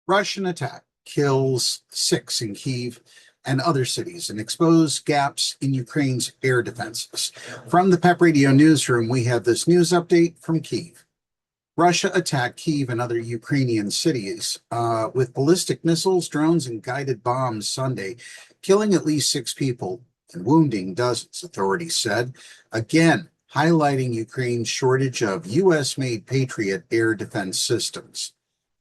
Russian attack kills 6 in Kyiv and other cities and expose gaps in Ukraine's air defenses. From the PEP Radio Newsroom, we have this news update from Kyiv. Russia attacked Kyiv and other Ukrainian cities with ballistic missiles, drones, and guided bombs Sunday, killing at least 6 people and wounding dozens, authorities said, again highlighting Ukraine's shortage of U.S.-made Patriot air defense systems.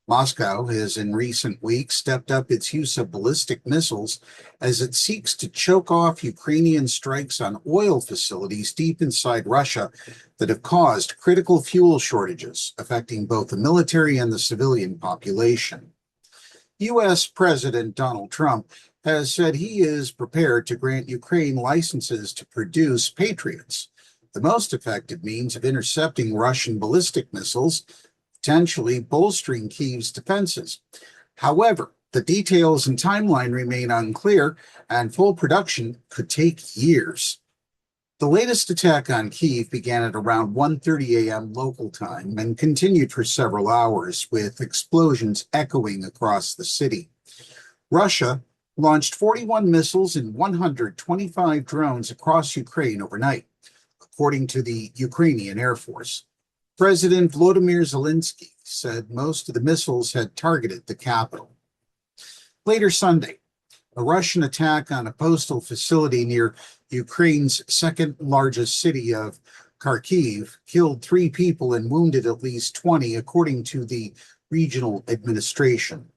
Moscow has in recent weeks stepped up its use of ballistic missiles as it seeks to choke off Ukrainian strikes on oil facilities deep inside Russia that have caused critical fuel shortages, affecting both the military and the civilian population. U.S. President Donald Trump has said he is prepared to grant Ukraine licenses to produce Patriots, the most effective means of intercepting Russian ballistic missiles, potentially bolstering Kyiv's defenses. However, the details and timeline remain unclear, and full production could take years. The latest attack on Kyiv began at around 1:30 a.m. local time and continued for several hours, with explosions echoing across the city. Russia launched 41 missiles and 125 drones across Ukraine overnight, according to the Ukrainian Air Force. President Volodymyr Zelensky said most of the missiles had targeted the capital. Later Sunday, a Russian attack on a postal facility near Ukraine's second largest city of Kharkiv killed 3 people and wounded at least 20, according to the regional administration.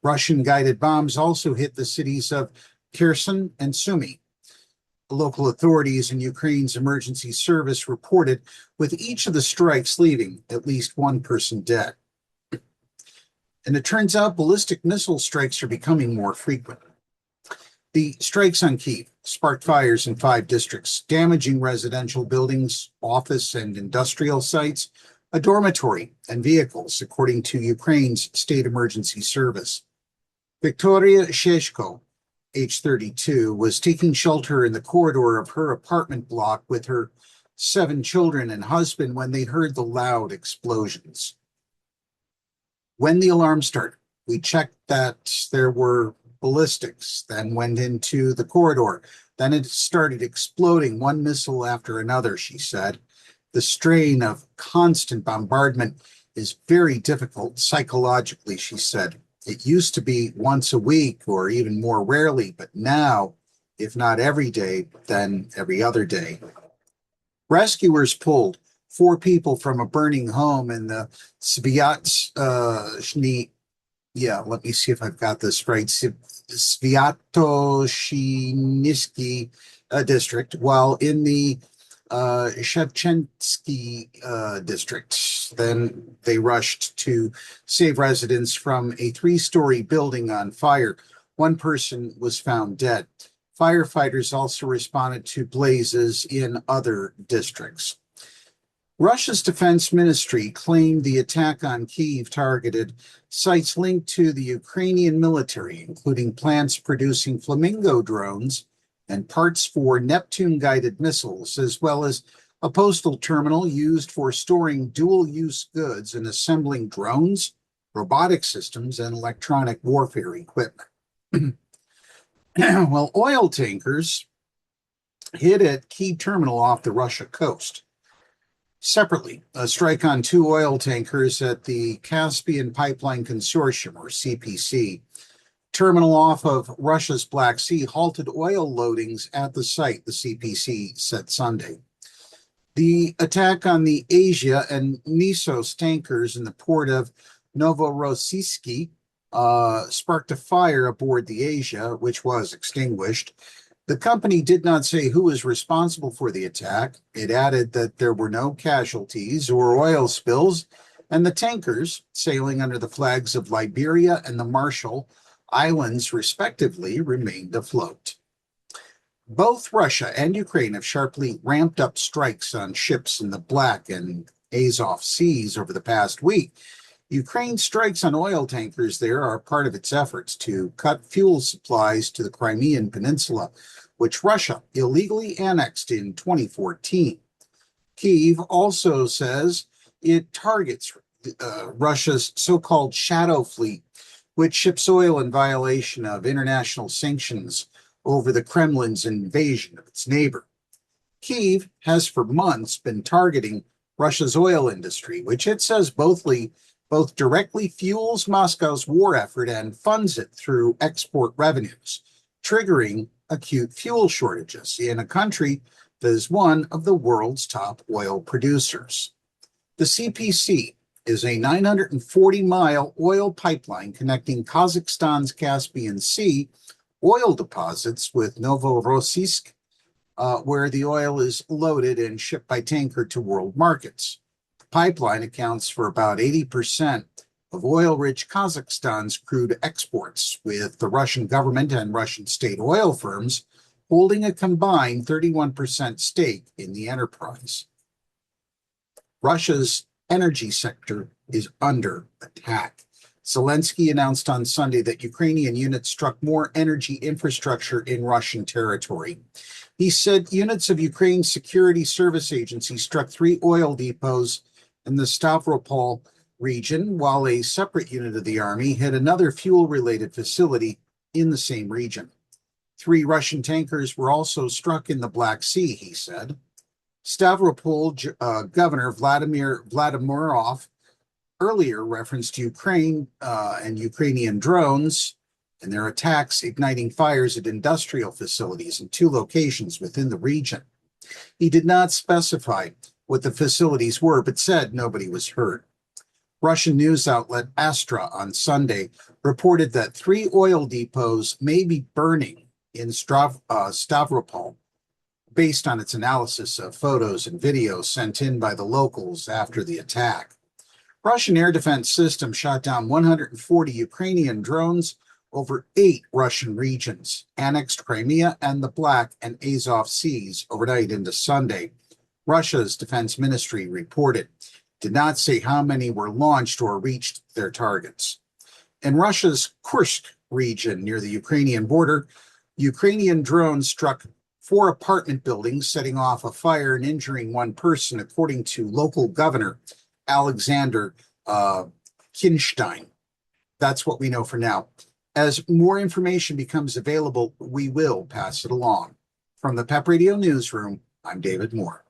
Russian guided bombs also hit the cities of Kherson and Sumy. Local authorities and Ukraine's emergency service reported with each of the strikes leaving at least 1 person dead. And it turns out ballistic missile strikes are becoming more frequent. The strikes on Kyiv sparked fires in 5 districts, damaging residential buildings, office and industrial sites, a dormitory, and vehicles, according to Ukraine's state emergency service. Victoria Sheshko, age 32, was taking shelter in the corridor of her apartment block with her 7 children and husband when they heard the loud explosions. When the alarm started, we checked that there were ballistics, then went into the corridor. Then it started exploding, 1 missile after another, she said. The strain of constant bombardment is very difficult psychologically, she said. It used to be once a week or even more rarely, but now, if not every day, then every other day. Rescuers pulled 4 people from a burning home in the let me see if I've got this right, Sviatoshiniski district, while in the Shevchensky district. Then they rushed to save residents from a 3-story building on fire. 1 person was found dead. Firefighters also responded to blazes in other districts. Russia's defense ministry claimed the attack on Kyiv targeted sites linked to the Ukrainian military, including plants producing Flamingo drones and parts for Neptune-guided missiles, as well as a postal terminal used for storing dual-use goods and assembling drones, robotic systems, and electronic warfare equipment. Well, oil tankers hit at key terminal off the Russia coast. Separately, a strike on 2 oil tankers at the Caspian Pipeline Consortium, or CPC, terminal off of Russia's Black Sea, halted oil loadings at the site, the CPC said Sunday. The attack on the Asia and Nisos tankers in the port of Novorossiysk sparked a fire aboard the Asia, which was extinguished. The company did not say who was responsible for the attack. It added that there were no casualties or oil spills, and the tankers, sailing under the flags of Liberia and the Marshall Islands, respectively, remained afloat. Both Russia and Ukraine have sharply ramped up strikes on ships in the Black and Azov Seas over the past week. Ukraine's strikes on oil tankers there are part of its efforts to cut fuel supplies to the Crimean Peninsula, which Russia illegally annexed in 2014. Kyiv also says it targets Russia's so-called shadow fleet, which ships oil in violation of international sanctions over the Kremlin's invasion of its neighbor. Kyiv has for months been targeting Russia's oil industry, which it says both directly fuels Moscow's war effort and funds it through export revenues, triggering acute fuel shortages in a country that is one of the world's top oil producers. The CPC is a 940-mile oil pipeline connecting Kazakhstan's Caspian Sea oil deposits with Novorossiysk, where the oil is loaded and shipped by tanker to world markets. The pipeline accounts for about 80% of oil-rich Kazakhstan's crude exports, with the Russian government and Russian state oil firms holding a combined 31% stake in the enterprise. Russia's energy sector is under attack. Zelensky announced on Sunday that Ukrainian units struck more energy infrastructure in Russian territory. He said units of Ukraine's Security Service Agency struck 3 oil depots in the Stavropol region, while a separate unit of the army hit another fuel-related facility in the same region. 3 Russian tankers were also struck in the Black Sea, he said. Stavropol Governor Vladimir Vladimirov earlier referenced Ukraine and Ukrainian drones and their attacks igniting fires at industrial facilities in 2 locations within the region. He did not specify what the facilities were, but said nobody was hurt. Russian news outlet Astra on Sunday reported that 3 oil depots may be burning in Stavropol, based on its analysis of photos and videos sent in by the locals after the attack. Russian air defense systems shot down 140 Ukrainian drones over 8 Russian regions, annexed Crimea and the Black and Azov Seas overnight into Sunday. Russia's defense ministry reported, did not say how many were launched or reached their targets. In Russia's Kursk region near the Ukrainian border, Ukrainian drones struck 4 apartment buildings, setting off a fire and injuring 1 person, according to local governor Alexander Kinstein. That's what we know for now. As more information becomes available, we will pass it along. From the PEP Radio Newsroom, I'm David Moore.